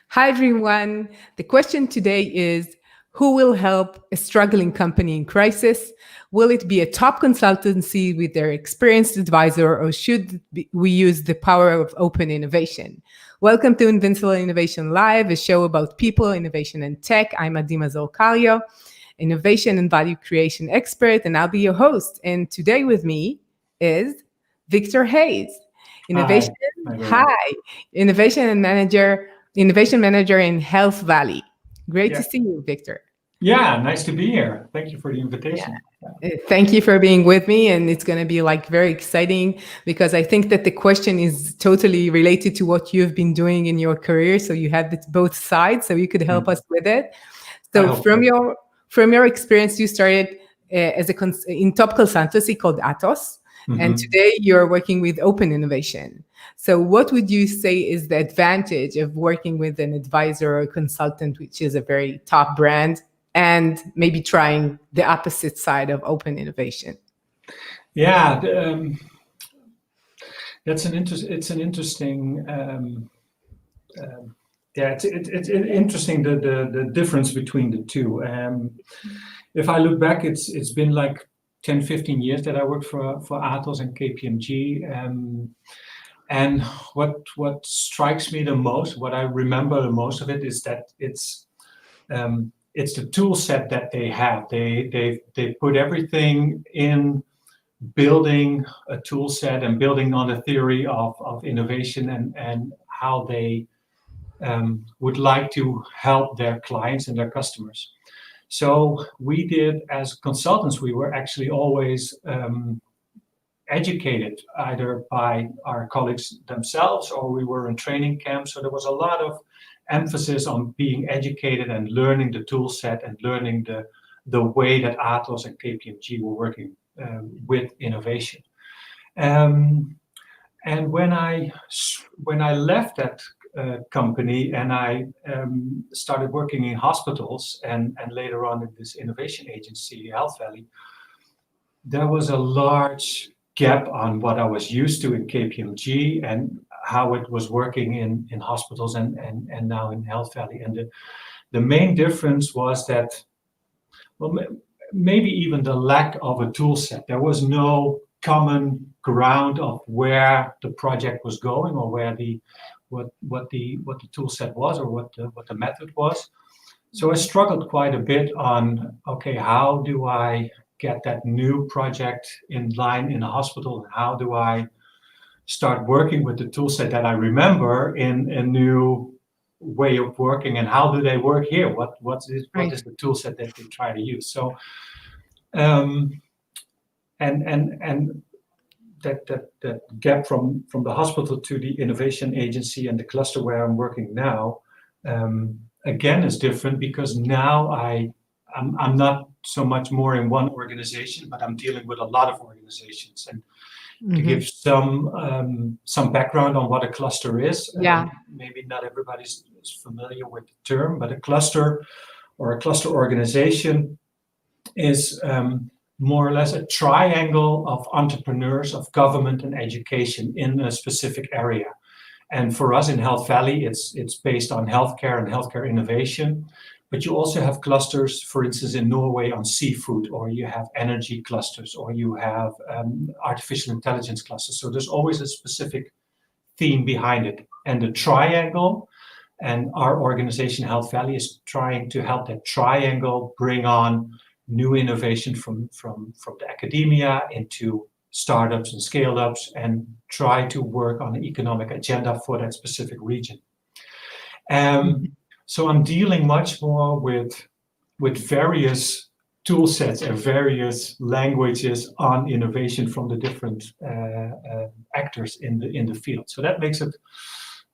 Hi, everyone. The question today is, who will help a struggling company in crisis? Will it be a top consultancy with their experienced advisor, or should we use the power of open innovation? Welcome to Invincible Innovation Live, a show about people, innovation, and tech. I'm Adima Zolcario, innovation and value creation expert, and I'll be your host. And today with me is Victor Haze, Hi, innovation. everyone. Hi, innovation manager in Health Valley. Great to Yeah, see you, Victor. yeah, nice to be here. Thank you for the Yeah. invitation. Yeah. Thank you for being with me. And it's going to be like very exciting because I think that the question is totally related to what you've been doing in your career. So you had both sides, so you could help Mm, us with it. I So hope so. from your experience, you started in top consultancy called Atos, and hmm today you're working with open innovation. So what would you say is the advantage of working with an advisor or consultant, which is a very top brand, and maybe trying the opposite side of open innovation? Yeah, it's an interesting. Yeah, it's interesting the difference between the two. If I look back, it's been like 10, 15 years that I worked for Atos and KPMG. And what strikes me the most, what I remember the most of it, is that it's the tool set that they have. They put everything in building a tool set and building on the theory of innovation and how they would like to help their clients and their customers. So we did, as consultants, we were actually always educated either by our colleagues themselves, or we were in training camps. So there was a lot of emphasis on being educated and learning the tool set and learning the way that Atos and KPMG were working with innovation. And when I left that company and I started working in hospitals and later on in this innovation agency, Health Valley, there was a large gap on what I was used to in KPMG and how it was working in hospitals and now in Health Valley. And the main difference was that, well, maybe even the lack of a tool set. There was no common ground of where the project was going, or where what the tool set was, or what the method was. So I struggled quite a bit on, okay, how do I get that new project in line in a hospital? How do I start working with the tool set that I remember in a new way of working, and how do they work here? What is the tool set that they try to use? So and that gap from the hospital to the innovation agency and the cluster where I'm working now, again, is different, because now I'm not so much more in one organization, but I'm dealing with a lot of organizations. And to give some background on what a cluster is, Yeah. maybe not everybody's familiar with the term, but a cluster or a cluster organization is more or less a triangle of entrepreneurs, of government and education in a specific area. And for us in Health Valley, it's based on healthcare and healthcare innovation. But you also have clusters, for instance, in Norway on seafood, or you have energy clusters, or you have artificial intelligence clusters. So there's always a specific theme behind it. And the triangle, and our organization Health Valley is trying to help that triangle bring on new innovation from the academia into startups and scaled ups, and try to work on the economic agenda for that specific region. So I'm dealing much more with various tool sets and various languages on innovation from the different actors in the field. So that makes it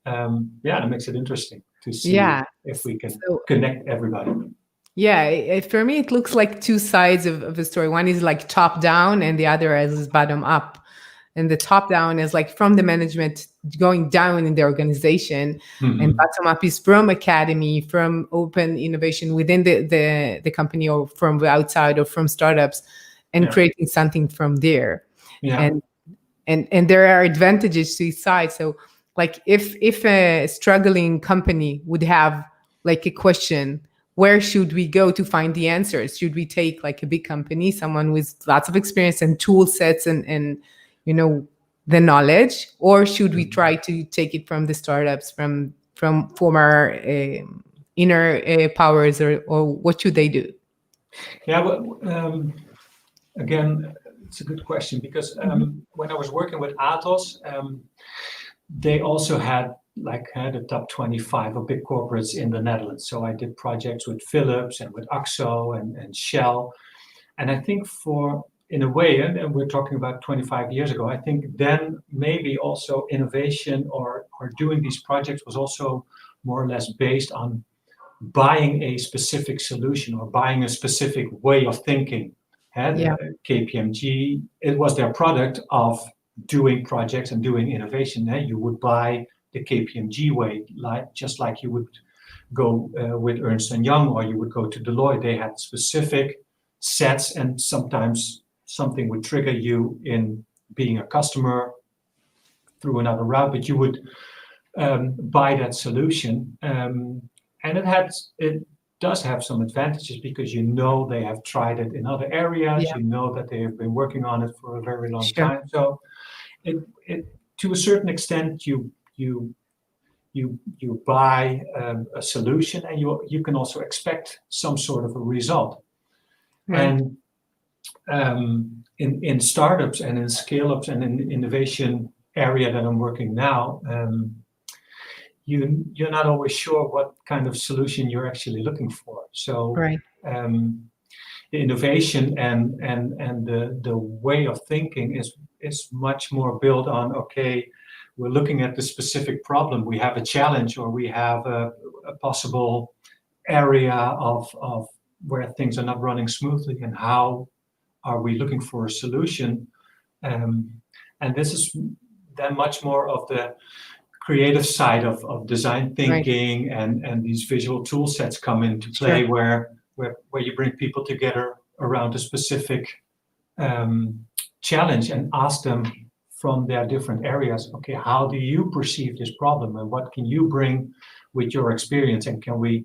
that makes it interesting to see if we can connect everybody. Yeah, for me, it looks like two sides of a story. One is like top down, and the other is bottom up. And the top down is like from the management going down in the organization, and bottom up is from academy, from open innovation within the company, or from the outside, or from startups, and creating something from there. Yeah. And there are advantages to each side. So Like if a struggling company would have like a question, where should we go to find the answers? Should we take like a big company, someone with lots of experience and tool sets and you know, the knowledge, or should we try to take it from the startups, from former inner powers, or what should they do? Yeah, well, again, it's a good question because when I was working with Atos, they also had the top 25 of big corporates in the Netherlands. So I did projects with Philips and with AXO and Shell. And I think in a way, and we're talking about 25 years ago, I think then maybe also innovation or doing these projects was also more or less based on buying a specific solution or buying a specific way of thinking. Yeah. KPMG, it was their product of doing projects and doing innovation. You would buy the KPMG way, just like you would go with Ernst & Young, or you would go to Deloitte. They had specific sets, and sometimes something would trigger you in being a customer through another route, but you would buy that solution. And it does have some advantages because they have tried it in other areas. Yeah. You know that they have been working on it for a very long Sure. time. So it to a certain extent you buy a solution, and you can also expect some sort of a result. Right. And in startups and in scale-ups and in innovation area that I'm working now, you're not always sure what kind of solution you're actually looking for. So Right. the innovation and the way of thinking is much more built on, okay, we're looking at the specific problem. We have a challenge, or we have a possible area of where things are not running smoothly, and how are we looking for a solution? And this is then much more of the creative side of design thinking, right. and these visual tool sets come into play, sure. where you bring people together around a specific challenge and ask them from their different areas, okay, how do you perceive this problem, and what can you bring with your experience, and can we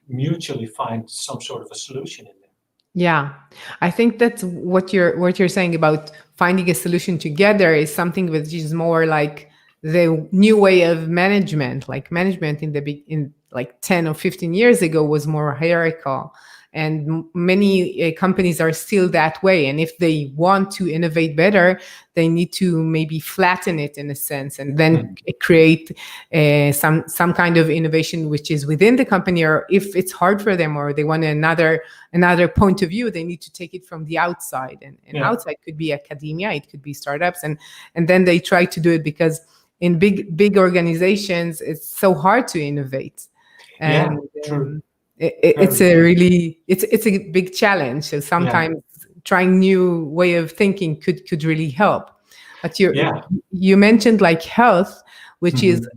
mutually find some sort of a solution in there? Yeah, I think that's what you're saying about finding a solution together is something which is more like the new way of management. Like management in like 10 or 15 years ago was more hierarchical, and many companies are still that way. And if they want to innovate better, they need to maybe flatten it in a sense, and then create some kind of innovation which is within the company. Or if it's hard for them, or they want another point of view, they need to take it from the outside. And outside could be academia, it could be startups, and then they try to do it because in big organizations, it's so hard to innovate. And true. It's a big challenge. So sometimes trying new way of thinking could really help. But you mentioned like health, which is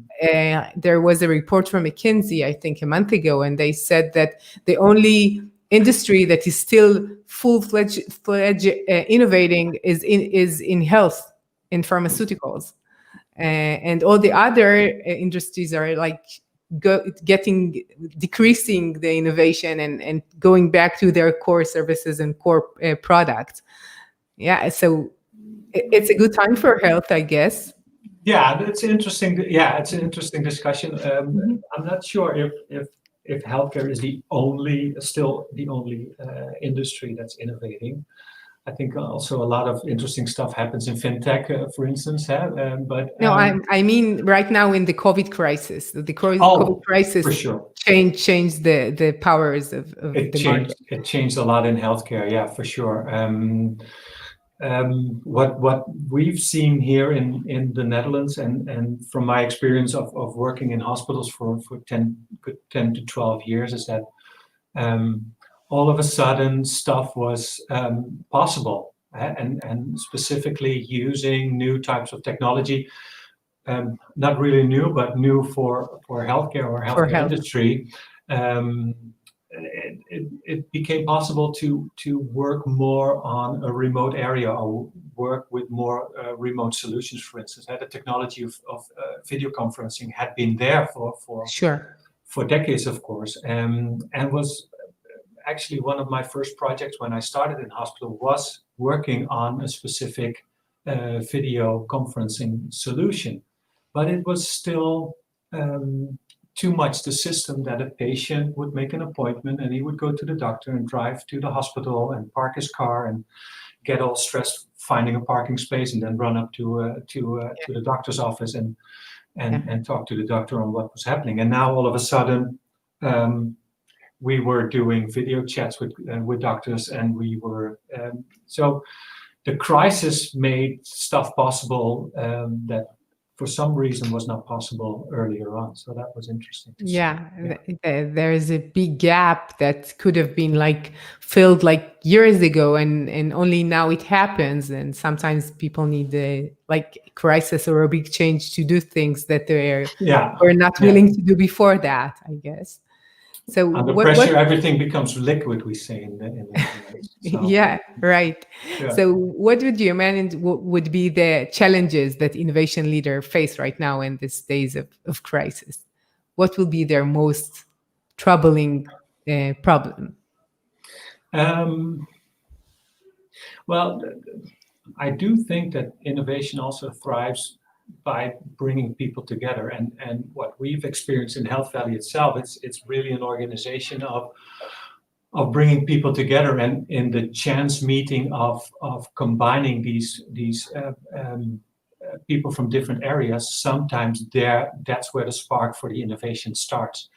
there was a report from McKinsey, I think a month ago, and they said that the only industry that is still full-fledged innovating is in health, in pharmaceuticals, and all the other industries are like decreasing the innovation and going back to their core services and core products. Yeah, so it's a good time for health, I guess. Yeah, it's interesting. Yeah, it's an interesting discussion. I'm not sure if healthcare is still the only industry that's innovating. I think also a lot of interesting stuff happens in fintech, for instance. But no, I mean right now in the COVID crisis. The COVID crisis for sure. changed the powers of the market. It changed a lot in healthcare. Yeah, for sure. What we've seen here in the Netherlands, and from my experience of working in hospitals for 10 to 12 years, is that all of a sudden stuff was possible, and specifically using new types of technology, not really new, but new for healthcare or healthcare industry. it became possible to work more on a remote area or work with more remote solutions. For instance, the technology of video conferencing had been there Sure. for decades, of course, and was actually one of my first projects when I started in hospital was working on a specific video conferencing solution, but it was still too much the system that a patient would make an appointment and he would go to the doctor and drive to the hospital and park his car and get all stressed finding a parking space and then run up to the doctor's office and talk to the doctor on what was happening. And now all of a sudden, we were doing video chats with doctors, and we were so the crisis made stuff possible that for some reason was not possible earlier on. So that was interesting to see. There is a big gap that could have been like filled like years ago, and only now it happens. And sometimes people need a like crisis or a big change to do things that were not willing to do before that, I guess. So under pressure, everything becomes liquid, we say in the so. Yeah, right. Yeah. So what would you imagine would be the challenges that innovation leaders face right now in these days of crisis? What will be their most troubling problem? Well, I do think that innovation also thrives by bringing people together, and what we've experienced in Health Valley itself, it's really an organization of bringing people together, and in the chance meeting of combining these people from different areas. Sometimes that's where the spark for the innovation starts.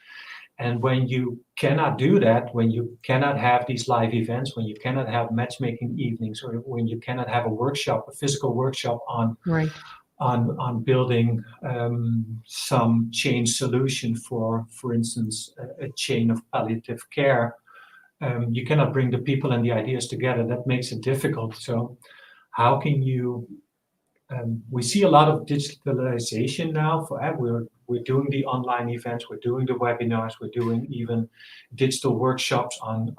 And when you cannot do that, when you cannot have these live events, when you cannot have matchmaking evenings, or when you cannot have a physical workshop on building some chain solution for instance, a chain of palliative care, you cannot bring the people and the ideas together. That makes it difficult. So how can you, we see a lot of digitalization now. We're doing the online events, we're doing the webinars, we're doing even digital workshops on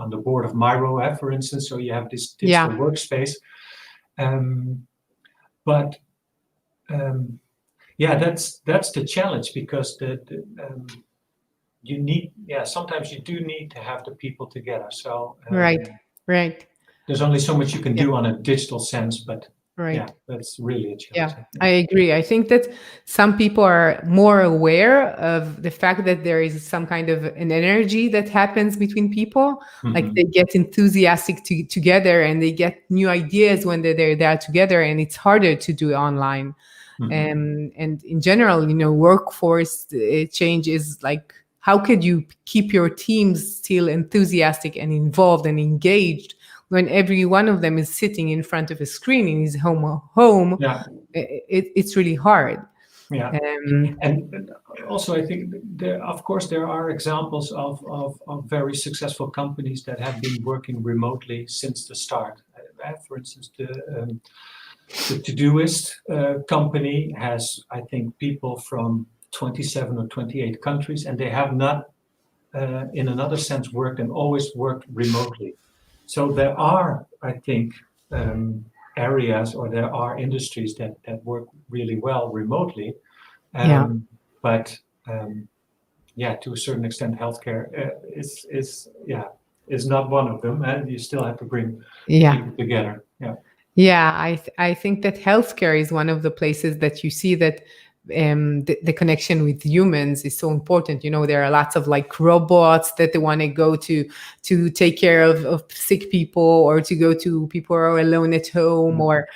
the board of Miro, for instance. So you have this digital workspace. That's the challenge, because you need, sometimes you do need to have the people together. So right. There's only so much you can do on a digital sense, but that's really a challenge. Yeah, I agree. I think that some people are more aware of the fact that there is some kind of an energy that happens between people. Mm-hmm. Like they get enthusiastic together, and they get new ideas when they're there together, and it's harder to do online. Mm-hmm. And in general, workforce change is like, how could you keep your teams still enthusiastic and involved and engaged when every one of them is sitting in front of a screen in his home? It's really hard. Yeah, and also I think there are examples of very successful companies that have been working remotely since the start. For instance, the Todoist company has, I think, people from 27 or 28 countries, and they have not, in another sense, always worked remotely. So there are, I think, areas, or there are industries that work really well remotely. But to a certain extent, healthcare is not one of them, and you still have to bring people together. I think that healthcare is one of the places that you see that the connection with humans is so important. There are lots of like robots that they want to go to take care of sick people, or to go to people who are alone at home, or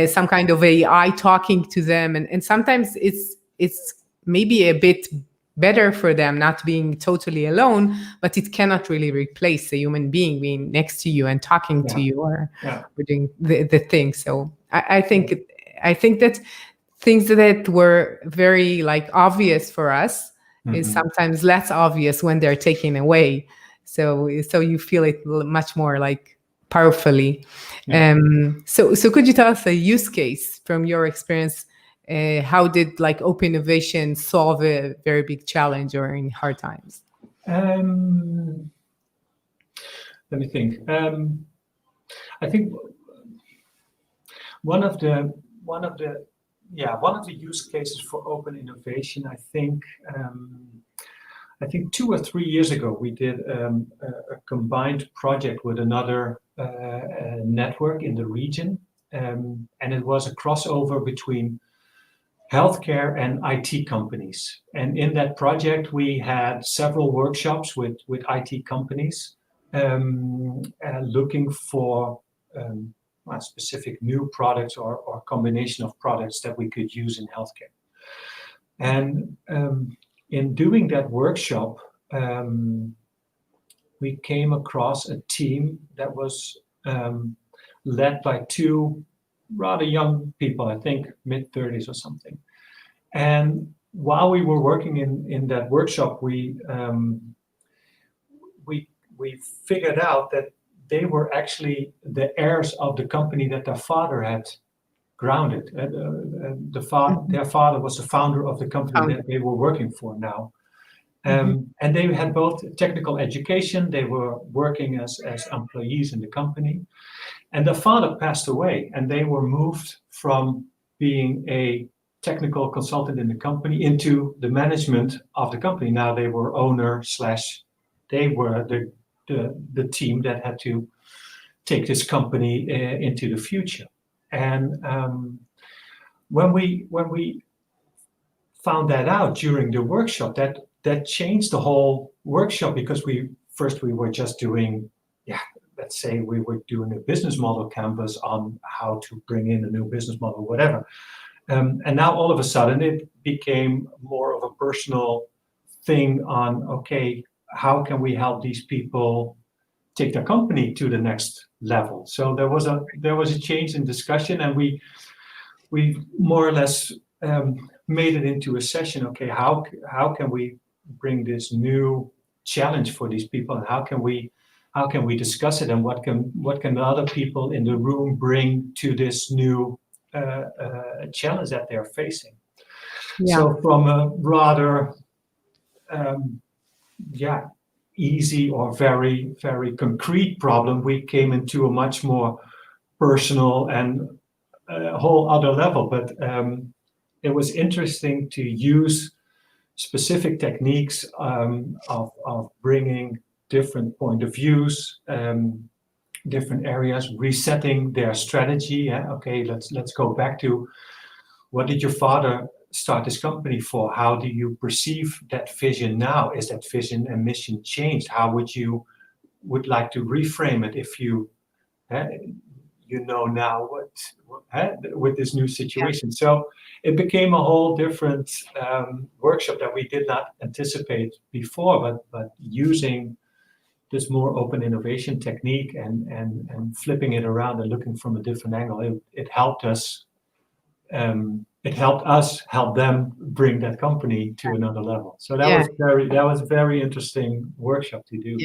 some kind of AI talking to them. And sometimes it's maybe a bit better for them not being totally alone, but it cannot really replace a human being next to you and talking to you, or doing the thing. So I think that things that were very like obvious for us is sometimes less obvious when they're taken away. So you feel it much more like powerfully. So could you tell us a use case from your experience? How did like open innovation solve a very big challenge or in hard times? Let me think. I think one of the use cases for open innovation. I think 2 or 3 years ago we did a combined project with another network in the region, and it was a crossover between healthcare and IT companies. And in that project, we had several workshops with IT companies looking for specific new products or combination of products that we could use in healthcare. And in doing that workshop, we came across a team that was led by 2 rather young people, I think mid-30s or something. And while we were working in that workshop, we figured out that they were actually the heirs of the company that their father had grounded. Their father was the founder of the company that they were working for now. And they had both technical education, they were working as employees in the company. And their father passed away, and they were moved from being a technical consultant in the company into the management of the company. Now they were owner / they were the team that had to take this company into the future. And when we found that out during the workshop, that changed the whole workshop, because we were just doing, let's say we were doing a business model canvas on how to bring in a new business model, whatever. And now all of a sudden it became more of a personal thing on, okay, how can we help these people take their company to the next level? So there was a change in discussion, and we more or less made it into a session. Okay, how can we bring this new challenge for these people, and how can we discuss it, and what can the other people in the room bring to this new challenge that they're facing? Yeah. So from a rather easy or very, very concrete problem, we came into a much more personal and a whole other level. But it was interesting to use specific techniques of bringing different point of views, different areas, resetting their strategy. Okay, let's go back to, what did your father start this company for? How do you perceive that vision now? Is that vision and mission changed? How would like to reframe it if you now what with this new situation? Yeah. So it became a whole different workshop that we did not anticipate before, but using this more open innovation technique and flipping it around and looking from a different angle, it helped us. It helped us help them bring that company to another level. So that was a very interesting workshop to do.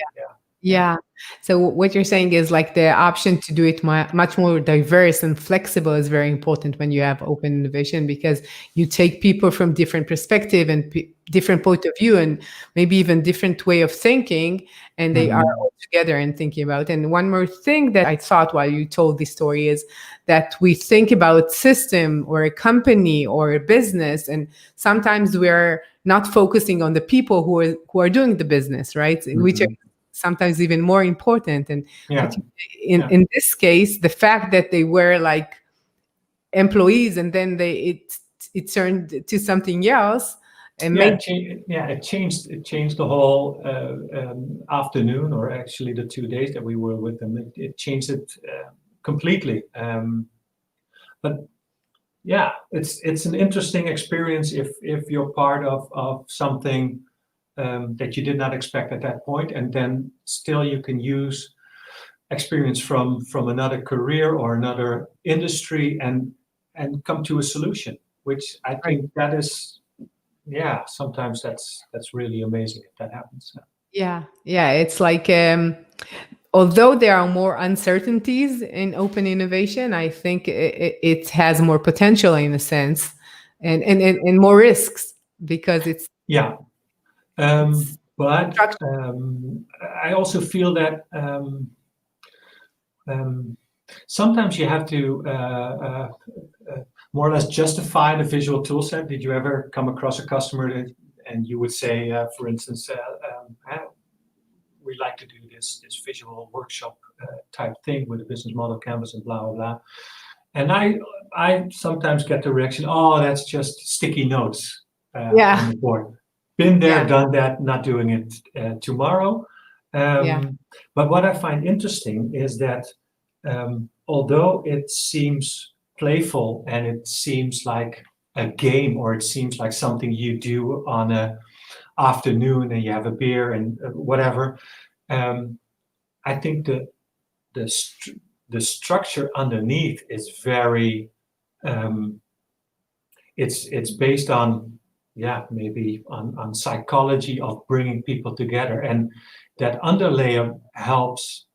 Yeah. So what you're saying is, like, the option to do it much more diverse and flexible is very important when you have open innovation, because you take people from different perspective and different point of view, and maybe even different way of thinking, and they are all together and thinking about. And one more thing that I thought while you told this story is that we think about system or a company or a business, and sometimes we're not focusing on the people who are doing the business, right? Which are sometimes even more important. And in this case, the fact that they were like employees, and then it turned to something else, and it changed the whole afternoon, or actually the 2 days that we were with them. It changed it completely. But yeah, it's an interesting experience if you're part of something that you did not expect at that point, and then still you can use experience from another career or another industry and come to a solution, which I think that is, sometimes that's really amazing if that happens. It's like, although there are more uncertainties in open innovation, I think it has more potential in a sense, and more risks, because it's But Structure. I also feel that sometimes you have to more or less justify the visual tool set. Did you ever come across a customer and you would say, for instance, we like to do this visual workshop type thing with a business model canvas and blah, blah, blah. And I sometimes get the reaction, oh, that's just sticky notes on the board. Been there, done that, not doing it tomorrow. But what I find interesting is that although it seems playful and it seems like a game, or it seems like something you do on a afternoon and you have a beer and whatever, I think the structure underneath is very it's based on maybe on psychology of bringing people together, and that underlayer helps.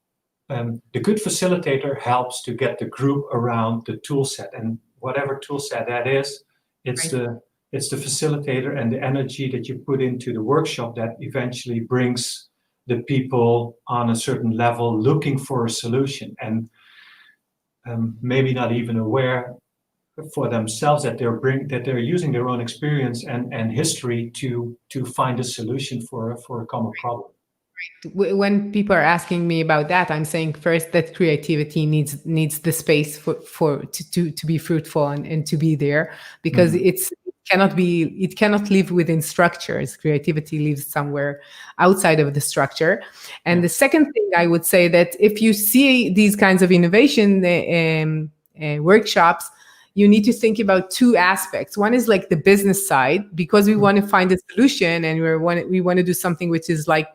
The good facilitator helps to get the group around the tool set, and whatever tool set that is, it's the facilitator and the energy that you put into the workshop that eventually brings the people on a certain level looking for a solution, and maybe not even aware for themselves that they're using their own experience and history to find a solution for a common problem. When people are asking me about that, I'm saying first that creativity needs the space to be fruitful and to be there, because it cannot live within structures. Creativity lives somewhere outside of the structure. And the second thing I would say, that if you see these kinds of innovation workshops, you need to think about two aspects. One is like the business side, because we want to find a solution and we want to do something which is like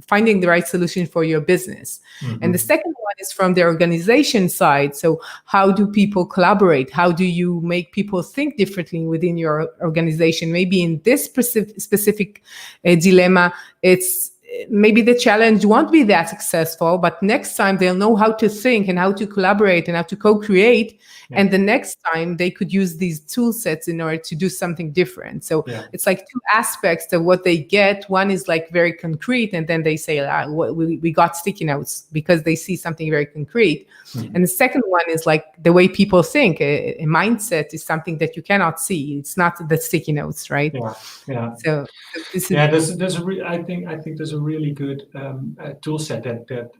finding the right solution for your business. And the second one is from the organization side. So how do people collaborate? How do you make people think differently within your organization? Maybe in this specific dilemma, it's maybe the challenge won't be that successful, but next time they'll know how to think and how to collaborate and how to co-create. And the next time they could use these tool sets in order to do something different. So it's like two aspects of what they get. One is like very concrete, and then they say, we got sticky notes, because they see something very concrete. And the second one is like the way people think. A mindset is something that you cannot see. It's not the sticky notes, right? So this is I think there's a really good tool set that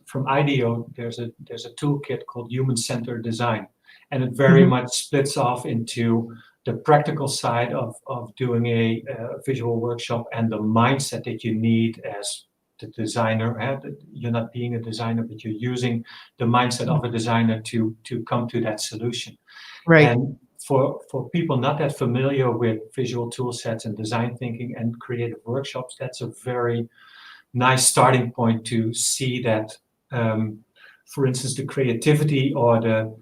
from IDEO. There's a toolkit called human-centered design, and it very much splits off into the practical side of doing a visual workshop and the mindset that you need as the designer. You're not being a designer, but you're using the mindset of a designer to come to that solution. And for people not that familiar with visual tool sets and design thinking and creative workshops, that's a very nice starting point to see that, for instance, the creativity or the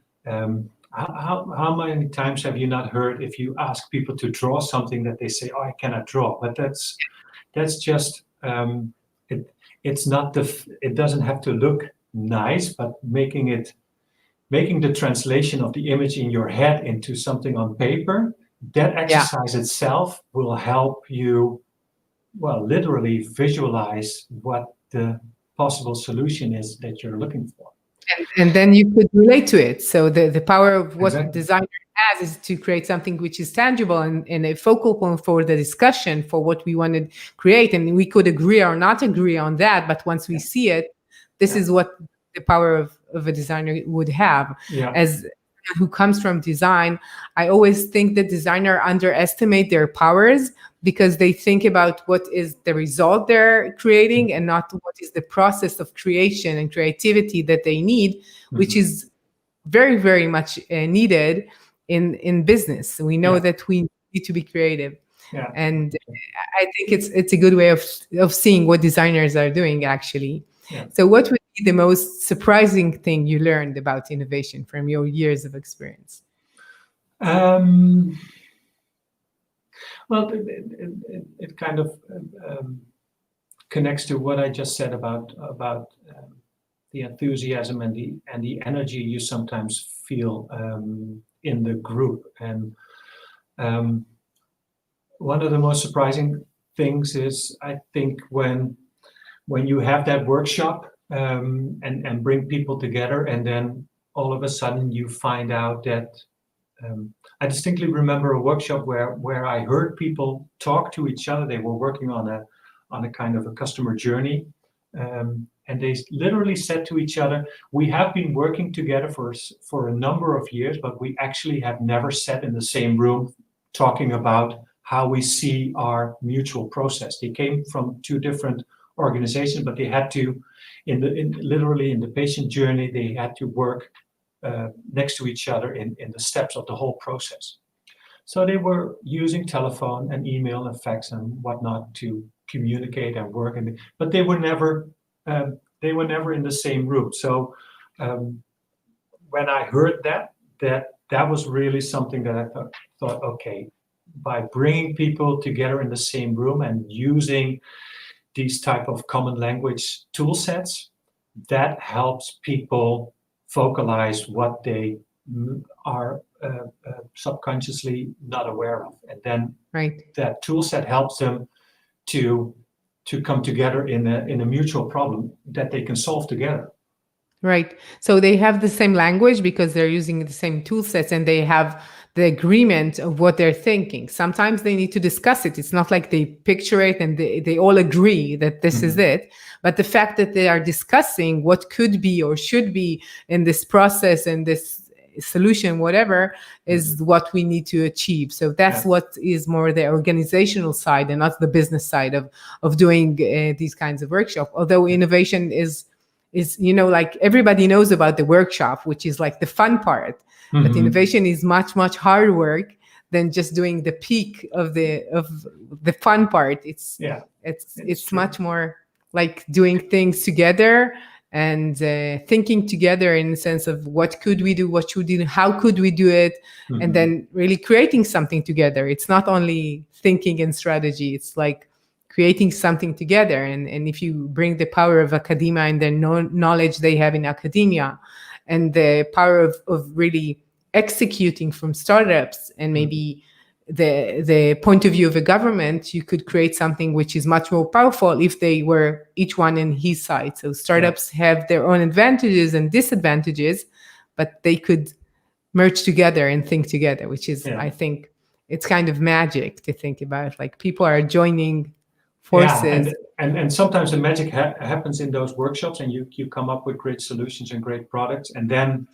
how many times have you not heard, if you ask people to draw something, that they say, oh, I cannot draw. But that's just it's not it doesn't have to look nice, but making the translation of the image in your head into something on paper, that exercise itself will help you, literally visualize what the possible solution is that you're looking for. And then you could relate to it. So the power of what the designer has is to create something which is tangible and a focal point for the discussion for what we want to create. And we could agree or not agree on that, but once we see it, this is what the power of a designer would have. As who comes from design, I always think that designers underestimate their powers, because they think about what is the result they're creating and not what is the process of creation and creativity that they need, which is very, very much needed in business. We know that we need to be creative. And I think it's a good way of seeing what designers are doing, actually. So what would be the most surprising thing you learned about innovation from your years of experience? Well, it kind of connects to what I just said about the enthusiasm and the energy you sometimes feel in the group. And one of the most surprising things is, I think, when you have that workshop and bring people together, and then all of a sudden you find out that I distinctly remember a workshop where I heard people talk to each other. They were working on a kind of a customer journey, and they literally said to each other, "We have been working together for a number of years, but we actually have never sat in the same room talking about how we see our mutual process." They came from two different organizations, but they had to, literally in the patient journey, they had to work next to each other in the steps of the whole process. So they were using telephone and email and fax and whatnot to communicate and work, but they were never in the same room. So when I heard that was really something that I thought, okay, by bringing people together in the same room and using these type of common language tool sets, that helps people vocalize what they are subconsciously not aware of, and then that tool set helps them to come together in a mutual problem that they can solve together. Right. So they have the same language because they're using the same tool sets, and they have the agreement of what they're thinking. Sometimes they need to discuss it. It's not like they picture it and they all agree that this is it. But the fact that they are discussing what could be or should be in this process and this solution, whatever, is what we need to achieve. So that's what is more the organizational side and not the business side of doing these kinds of workshops. Although innovation is, like everybody knows about the workshop, which is like the fun part. But innovation is much, much hard work than just doing the peak of the fun part. It's much more like doing things together and thinking together in the sense of what could we do, what should we do, how could we do it, and then really creating something together. It's not only thinking and strategy, it's like creating something together. And if you bring the power of academia and the knowledge they have in academia and the power of really executing from startups and maybe the point of view of a government, you could create something which is much more powerful if they were each one in his side. So startups have their own advantages and disadvantages, but they could merge together and think together, which is, I think, it's kind of magic to think about. Like people are joining forces. And sometimes the magic happens in those workshops, and you come up with great solutions and great products, and then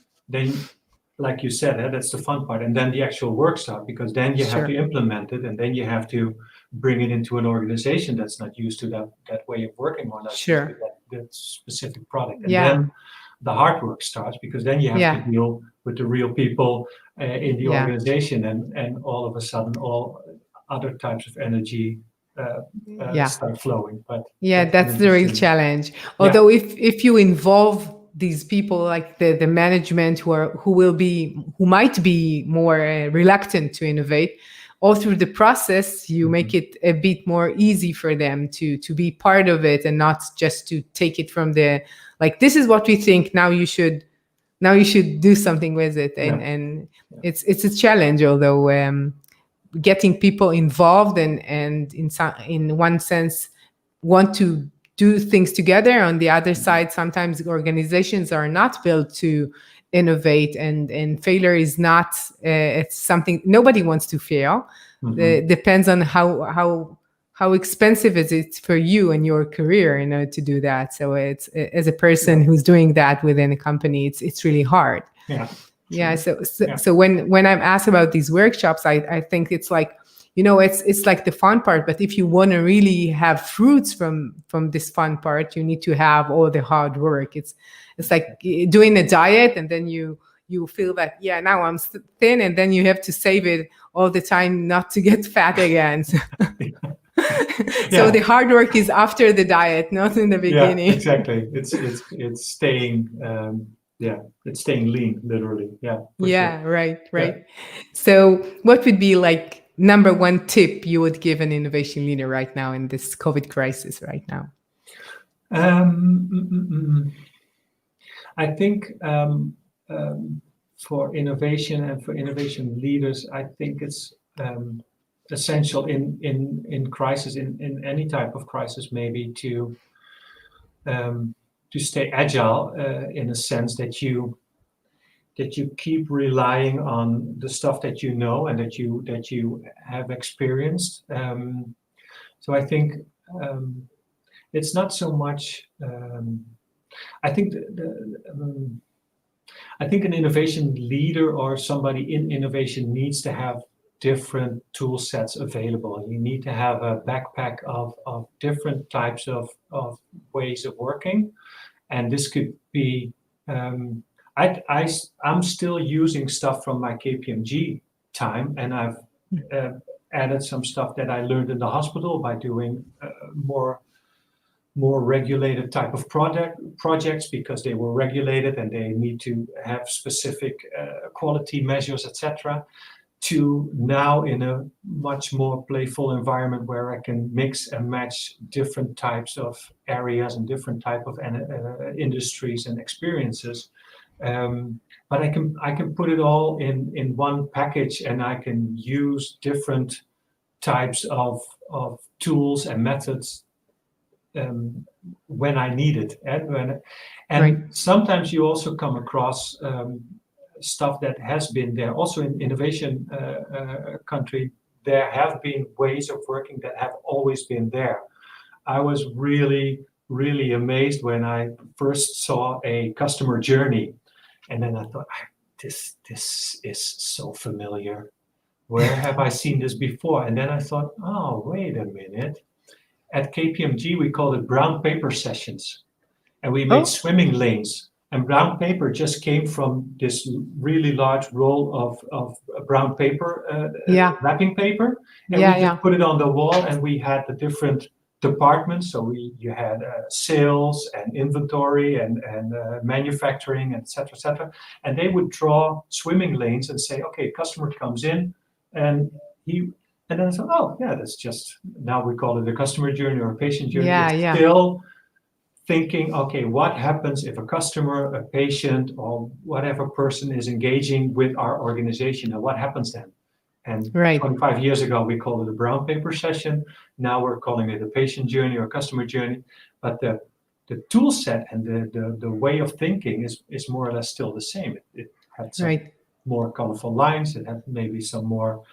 like you said, that's the fun part, and then the actual work starts, because then you have to implement it, and then you have to bring it into an organization that's not used to that way of working, or not used to that specific product, and then the hard work starts, because then you have to deal with the real people in the organization, and all of a sudden all other types of energy start flowing. But that's the real challenge. Although if you involve these people, like the management who might be more reluctant to innovate, all through the process, you make it a bit more easy for them to be part of it, and not just to take it from like, this is what we think, now you should do something with it. And it's a challenge, although getting people involved and in one sense want to do things together. On the other side, sometimes organizations are not built to innovate, and failure is not it's something nobody wants to fail. It depends on how expensive is it for you and your career, to do that. So it's, as a person who's doing that within a company, it's really hard. So when I'm asked about these workshops, I think it's like, it's like the fun part, but if you want to really have fruits from this fun part, you need to have all the hard work. It's like doing a diet, and then you feel that, now I'm thin, and then you have to save it all the time not to get fat again. So the hard work is after the diet, not in the beginning. Exactly. It's staying it's staying lean, literally. Right. So what would be like number one tip you would give an innovation leader right now in this COVID crisis right now? I think for innovation and for innovation leaders, I think it's essential in crisis, in any type of crisis, maybe to stay agile in a sense that you keep relying on the stuff that you know and that you have experienced. So I think it's not so much. I think I think an innovation leader or somebody in innovation needs to have different tool sets available. You need to have a backpack of different types of ways of working. And this could be, I'm still using stuff from my KPMG time, and I've added some stuff that I learned in the hospital by doing more regulated type of projects because they were regulated and they need to have specific quality measures, etc. To now in a much more playful environment where I can mix and match different types of areas and different type of industries and experiences. But I can put it all in one package, and I can use different types of tools and methods when I need it. And sometimes you also come across stuff that has been there. Also in innovation country, there have been ways of working that have always been there. I was really, really amazed when I first saw a customer journey. And then I thought, this is so familiar. Where have I seen this before? And then I thought, oh, wait a minute. At KPMG, we called it brown paper sessions. And we made swimming lanes. And brown paper just came from this really large roll of brown paper, wrapping paper. And we just put it on the wall, and we had the different departments. So you had sales and inventory and manufacturing, et cetera, and they would draw swimming lanes and say, okay, customer comes in, and then I thought, oh yeah, that's just, now we call it a customer journey or a patient journey. Still thinking, okay, what happens if a customer, a patient, or whatever person is engaging with our organization, and what happens then? And 25 years ago, we called it a brown paper session. Now we're calling it a patient journey or customer journey. But the tool set and the way of thinking is more or less still the same. It had some more colorful lines. It had maybe some more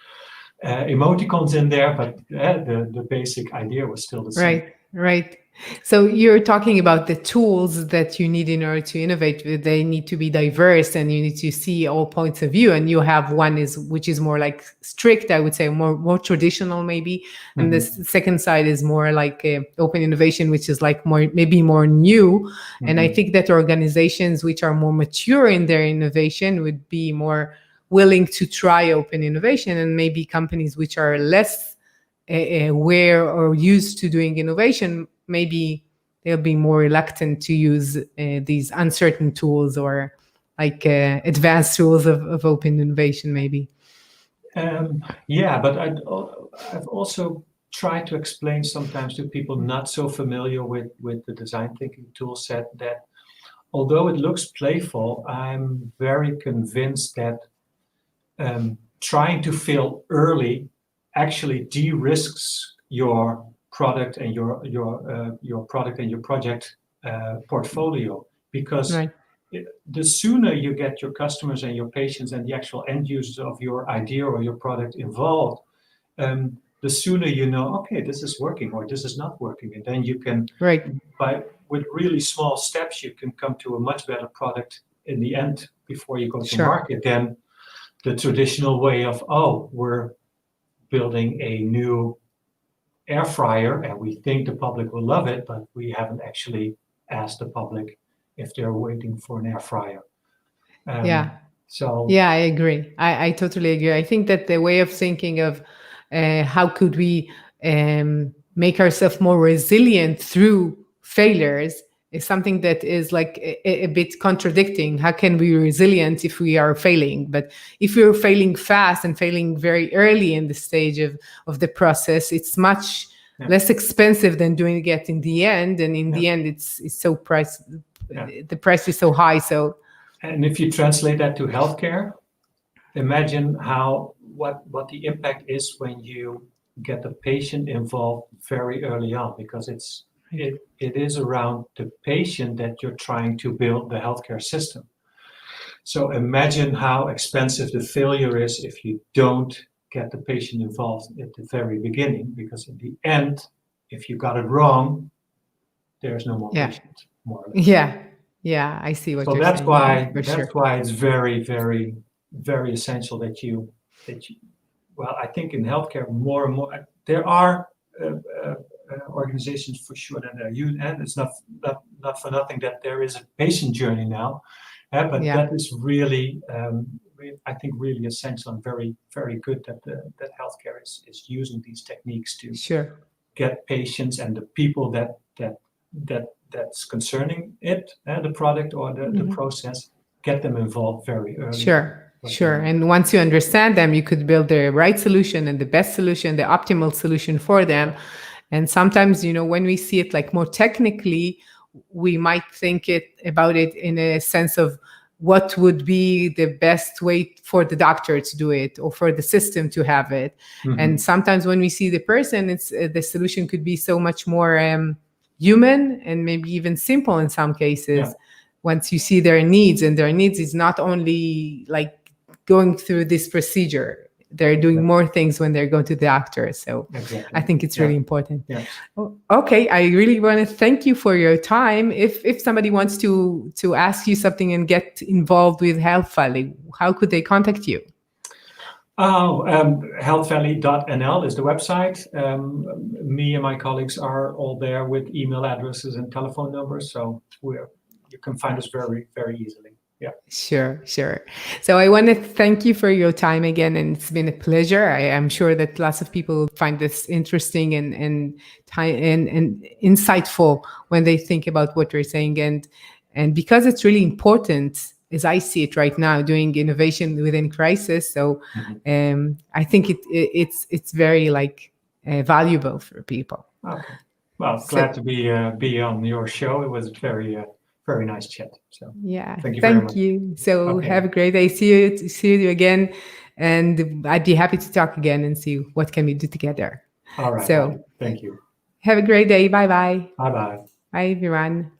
emoticons in there, but the basic idea was still the same. Right. So you're talking about the tools that you need in order to innovate. They need to be diverse, and you need to see all points of view. And you have one which is more like strict, I would say, more traditional maybe. And the second side is more like open innovation, which is like maybe more new. And I think that organizations which are more mature in their innovation would be more willing to try open innovation, and maybe companies which are less aware or used to doing innovation, maybe they'll be more reluctant to use these uncertain tools or like advanced tools of open innovation, maybe. But I've also tried to explain sometimes to people not so familiar with the design thinking tool set that although it looks playful, I'm very convinced that trying to fail early actually de-risks your product and your product and your project portfolio, because the sooner you get your customers and your patients and the actual end users of your idea or your product involved, the sooner you know, okay, this is working or this is not working, and then you can with really small steps you can come to a much better product in the end before you go to market than the traditional way of, we're building a new air fryer and we think the public will love it, but we haven't actually asked the public if they're waiting for an air fryer. I agree. I totally agree. I think that the way of thinking of how could we make ourselves more resilient through failures is something that is like a bit contradicting. How can we be resilient if we are failing? But if we're failing fast and failing very early in the stage of the process, it's much less expensive than doing it in the end. And in the end, it's so the price is so high. So, and if you translate that to healthcare, imagine how what the impact is when you get the patient involved very early on, because it is around the patient that you're trying to build the healthcare system. So imagine how expensive the failure is if you don't get the patient involved at the very beginning, because in the end, if you got it wrong, there's no more patient, more or less. Yeah, I see what So you're that's saying. why For sure. it's very, very, very essential that you well, I think in healthcare more and more there are organizations for sure that are and it's not for nothing that there is a patient journey now, but that is really I think really essential and very, very good that that healthcare is using these techniques to get patients and the people that's concerning it, the product or the process, get them involved very early. Sure. And once you understand them, you could build the right solution and the best solution, the optimal solution for them. And sometimes, when we see it like more technically, we might think about it in a sense of what would be the best way for the doctor to do it or for the system to have it. And sometimes when we see the person, it's the solution could be so much more human and maybe even simple in some cases. Once you see their needs, and their needs is not only like going through this procedure, they're doing more things when they're going to the doctor. So I think it's really important. Okay, I really want to thank you for your time. If somebody wants to ask you something and get involved with Health Valley, how could they contact you? Healthvalley.nl is the website. Me and my colleagues are all there with email addresses and telephone numbers, so you can find us very, very easily. Sure. So I want to thank you for your time again, and it's been a pleasure. I am sure that lots of people find this interesting and insightful when they think about what we're saying, and because it's really important, as I see it right now, doing innovation within crisis. So I think it's very valuable for people. Okay. Well, glad to be on your show. It was very nice chat. So thank you very much. So have a great day. See you again, and I'd be happy to talk again and see what can we do together. All right. So thank you. Have a great day. Bye bye. Bye bye. Bye everyone.